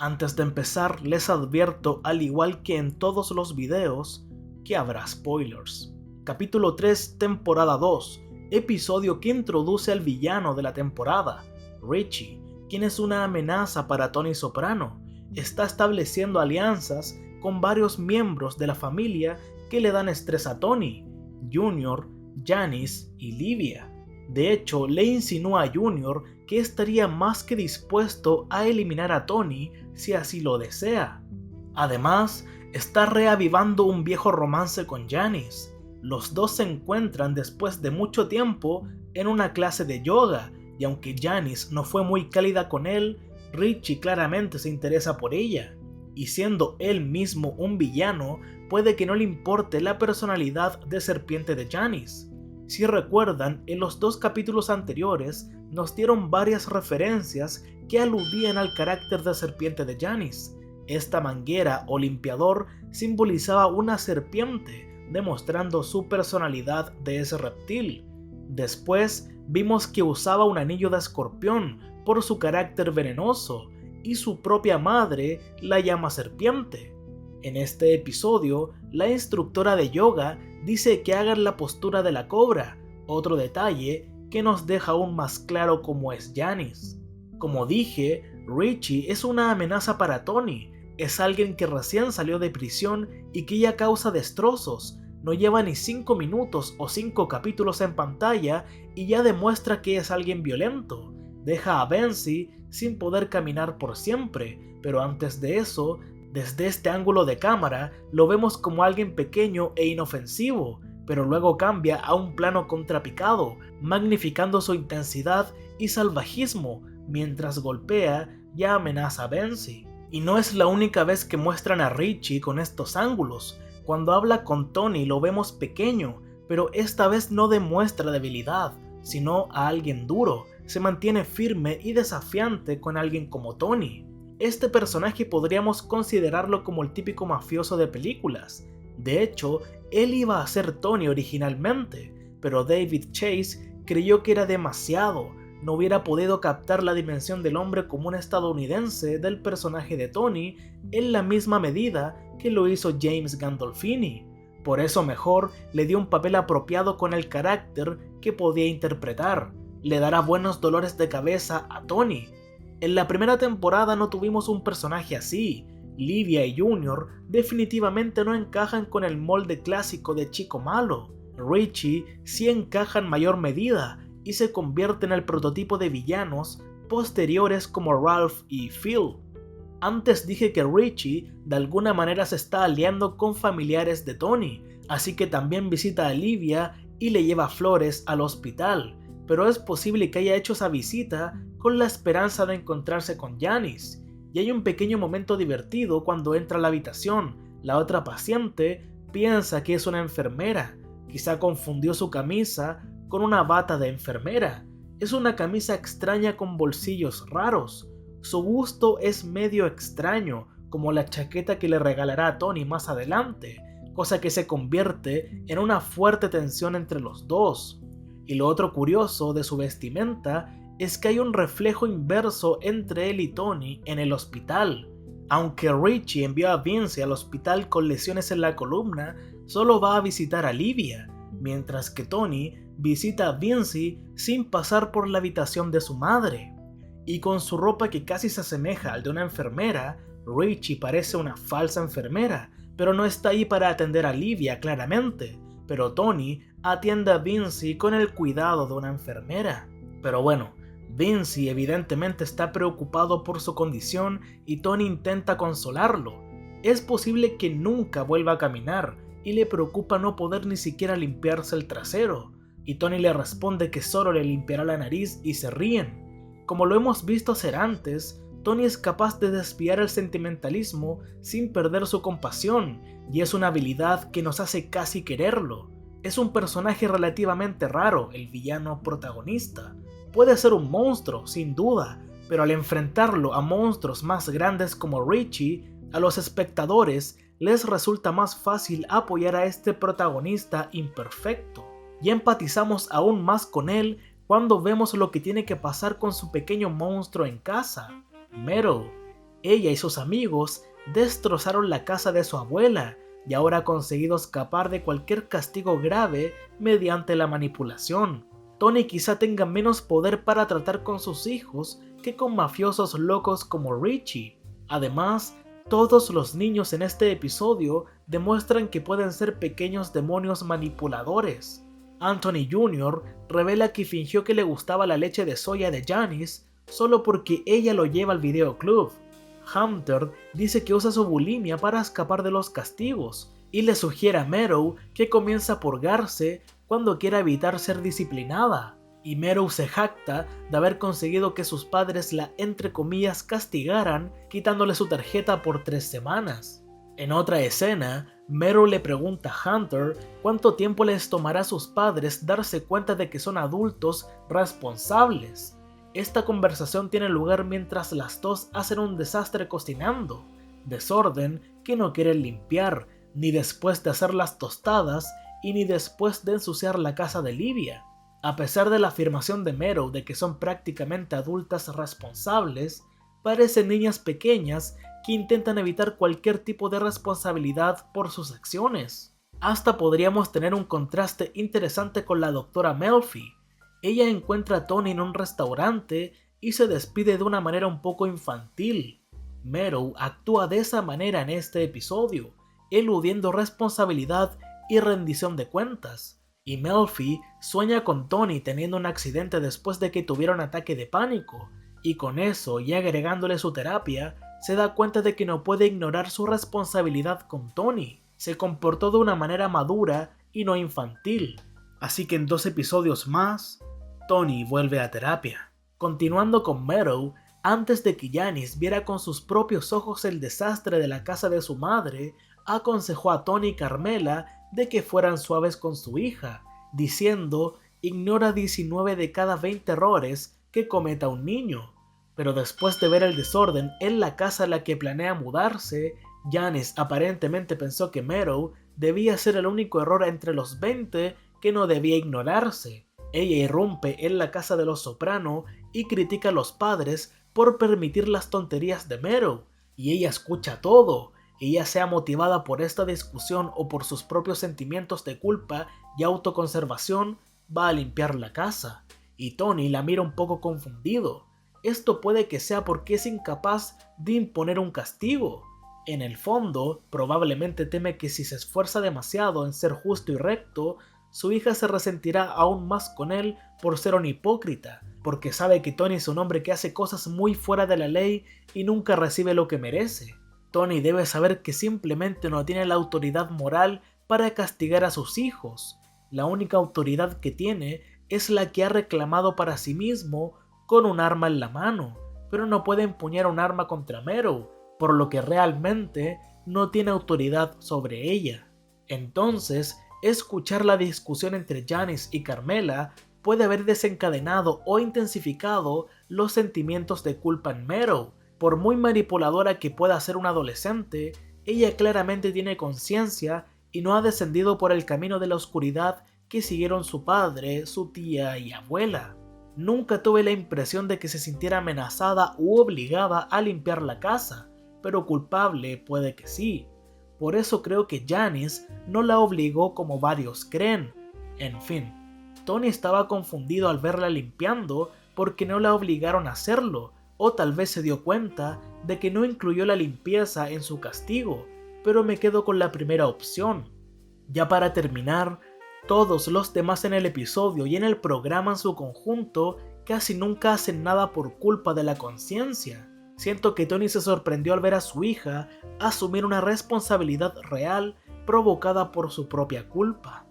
Antes de empezar, les advierto, al igual que en todos los videos, que habrá spoilers. Capítulo 3, temporada 2, episodio que introduce al villano de la temporada, Richie, quien es una amenaza para Tony Soprano. Está estableciendo alianzas con varios miembros de la familia que le dan estrés a Tony, Junior, Janice y Livia. De hecho, le insinúa a Junior que estaría más que dispuesto a eliminar a Tony si así lo desea. Además, está reavivando un viejo romance con Janice. Los dos se encuentran después de mucho tiempo en una clase de yoga, y aunque Janice no fue muy cálida con él, Richie claramente se interesa por ella. Y siendo él mismo un villano, puede que no le importe la personalidad de serpiente de Janice. Si recuerdan, en los 2 capítulos anteriores nos dieron varias referencias que aludían al carácter de serpiente de Janice. Esta manguera o limpiador simbolizaba una serpiente, demostrando su personalidad de ese reptil. Después vimos que usaba un anillo de escorpión por su carácter venenoso, y su propia madre la llama serpiente. En este episodio, la instructora de yoga dice que hagan la postura de la cobra, otro detalle que nos deja aún más claro cómo es Janice. Como dije, Richie es una amenaza para Tony, es alguien que recién salió de prisión y que ya causa destrozos, no lleva ni 5 minutos o 5 capítulos en pantalla y ya demuestra que es alguien violento. Deja a Benzi sin poder caminar por siempre, pero antes de eso, desde este ángulo de cámara, lo vemos como alguien pequeño e inofensivo, pero luego cambia a un plano contrapicado, magnificando su intensidad y salvajismo, mientras golpea y amenaza a Benzi. Y no es la única vez que muestran a Richie con estos ángulos. Cuando habla con Tony lo vemos pequeño, pero esta vez no demuestra debilidad, sino a alguien duro. Se mantiene firme y desafiante con alguien como Tony. Este personaje podríamos considerarlo como el típico mafioso de películas. De hecho, él iba a ser Tony originalmente, pero David Chase creyó que era demasiado. No hubiera podido captar la dimensión del hombre común estadounidense del personaje de Tony en la misma medida que lo hizo James Gandolfini. Por eso mejor le dio un papel apropiado con el carácter que podía interpretar. Le dará buenos dolores de cabeza a Tony. En la primera temporada no tuvimos un personaje así. Livia y Junior definitivamente no encajan con el molde clásico de chico malo. Richie sí encaja en mayor medida y se convierte en el prototipo de villanos posteriores como Ralph y Phil. Antes dije que Richie de alguna manera se está aliando con familiares de Tony, así que también visita a Livia y le lleva flores al hospital, pero es posible que haya hecho esa visita con la esperanza de encontrarse con Janice. Y hay un pequeño momento divertido cuando entra a la habitación. La otra paciente piensa que es una enfermera, quizá confundió su camisa con una bata de enfermera. Es una camisa extraña con bolsillos raros. Su gusto es medio extraño, como la chaqueta que le regalará a Tony más adelante, cosa que se convierte en una fuerte tensión entre los dos. Y lo otro curioso de su vestimenta es que hay un reflejo inverso entre él y Tony en el hospital. Aunque Richie envió a Vince al hospital con lesiones en la columna, solo va a visitar a Livia, mientras que Tony visita a Vince sin pasar por la habitación de su madre. Y con su ropa que casi se asemeja al de una enfermera, Richie parece una falsa enfermera, pero no está ahí para atender a Livia claramente. Pero Tony atiende a Vince con el cuidado de una enfermera. Pero bueno, Vince evidentemente está preocupado por su condición y Tony intenta consolarlo. Es posible que nunca vuelva a caminar y le preocupa no poder ni siquiera limpiarse el trasero. Y Tony le responde que solo le limpiará la nariz y se ríen. Como lo hemos visto hacer antes, Tony es capaz de desviar el sentimentalismo sin perder su compasión, y es una habilidad que nos hace casi quererlo. Es un personaje relativamente raro, el villano protagonista. Puede ser un monstruo, sin duda, pero al enfrentarlo a monstruos más grandes como Richie, a los espectadores les resulta más fácil apoyar a este protagonista imperfecto. Y empatizamos aún más con él cuando vemos lo que tiene que pasar con su pequeño monstruo en casa, Metal. Ella y sus amigos destrozaron la casa de su abuela y ahora ha conseguido escapar de cualquier castigo grave mediante la manipulación. Tony quizá tenga menos poder para tratar con sus hijos que con mafiosos locos como Richie. Además, todos los niños en este episodio demuestran que pueden ser pequeños demonios manipuladores. Anthony Jr. revela que fingió que le gustaba la leche de soya de Janice solo porque ella lo lleva al videoclub. Hunter dice que usa su bulimia para escapar de los castigos y le sugiere a Meadow que comience a purgarse cuando quiera evitar ser disciplinada. Y Meadow se jacta de haber conseguido que sus padres la entre comillas castigaran quitándole su tarjeta por 3 semanas. En otra escena, Meadow le pregunta a Hunter cuánto tiempo les tomará a sus padres darse cuenta de que son adultos responsables. Esta conversación tiene lugar mientras las dos hacen un desastre cocinando, desorden que no quieren limpiar, ni después de hacer las tostadas y ni después de ensuciar la casa de Livia. A pesar de la afirmación de Meadow de que son prácticamente adultas responsables, parecen niñas pequeñas que intentan evitar cualquier tipo de responsabilidad por sus acciones. Hasta podríamos tener un contraste interesante con la doctora Melfi. Ella encuentra a Tony en un restaurante y se despide de una manera un poco infantil. Meadow actúa de esa manera en este episodio, eludiendo responsabilidad y rendición de cuentas. Y Melfi sueña con Tony teniendo un accidente después de que tuviera un ataque de pánico, y con eso y agregándole su terapia, se da cuenta de que no puede ignorar su responsabilidad con Tony. Se comportó de una manera madura y no infantil. Así que en 2 episodios más, Tony vuelve a terapia. Continuando con Meadow, antes de que Janice viera con sus propios ojos el desastre de la casa de su madre, aconsejó a Tony y Carmela de que fueran suaves con su hija, diciendo: ignora 19 de cada 20 errores que cometa un niño. Pero después de ver el desorden en la casa a la que planea mudarse, Janice aparentemente pensó que Meadow debía ser el único error entre los 20 que no debía ignorarse. Ella irrumpe en la casa de los Soprano y critica a los padres por permitir las tonterías de Meadow, y ella escucha todo. Y ya sea motivada por esta discusión o por sus propios sentimientos de culpa y autoconservación, va a limpiar la casa, y Tony la mira un poco confundido. Esto puede que sea porque es incapaz de imponer un castigo. En el fondo, probablemente teme que si se esfuerza demasiado en ser justo y recto, su hija se resentirá aún más con él por ser un hipócrita, porque sabe que Tony es un hombre que hace cosas muy fuera de la ley y nunca recibe lo que merece. Tony debe saber que simplemente no tiene la autoridad moral para castigar a sus hijos. La única autoridad que tiene es la que ha reclamado para sí mismo con un arma en la mano, pero no puede empuñar un arma contra Meadow, por lo que realmente no tiene autoridad sobre ella. Entonces, escuchar la discusión entre Janice y Carmela puede haber desencadenado o intensificado los sentimientos de culpa en Meadow. Por muy manipuladora que pueda ser una adolescente, ella claramente tiene conciencia y no ha descendido por el camino de la oscuridad que siguieron su padre, su tía y abuela. Nunca tuve la impresión de que se sintiera amenazada u obligada a limpiar la casa, pero culpable puede que sí. Por eso creo que Janice no la obligó como varios creen. En fin, Tony estaba confundido al verla limpiando porque no la obligaron a hacerlo, o tal vez se dio cuenta de que no incluyó la limpieza en su castigo, pero me quedo con la primera opción. Ya para terminar, todos los demás en el episodio y en el programa en su conjunto casi nunca hacen nada por culpa de la conciencia. Siento que Tony se sorprendió al ver a su hija asumir una responsabilidad real provocada por su propia culpa.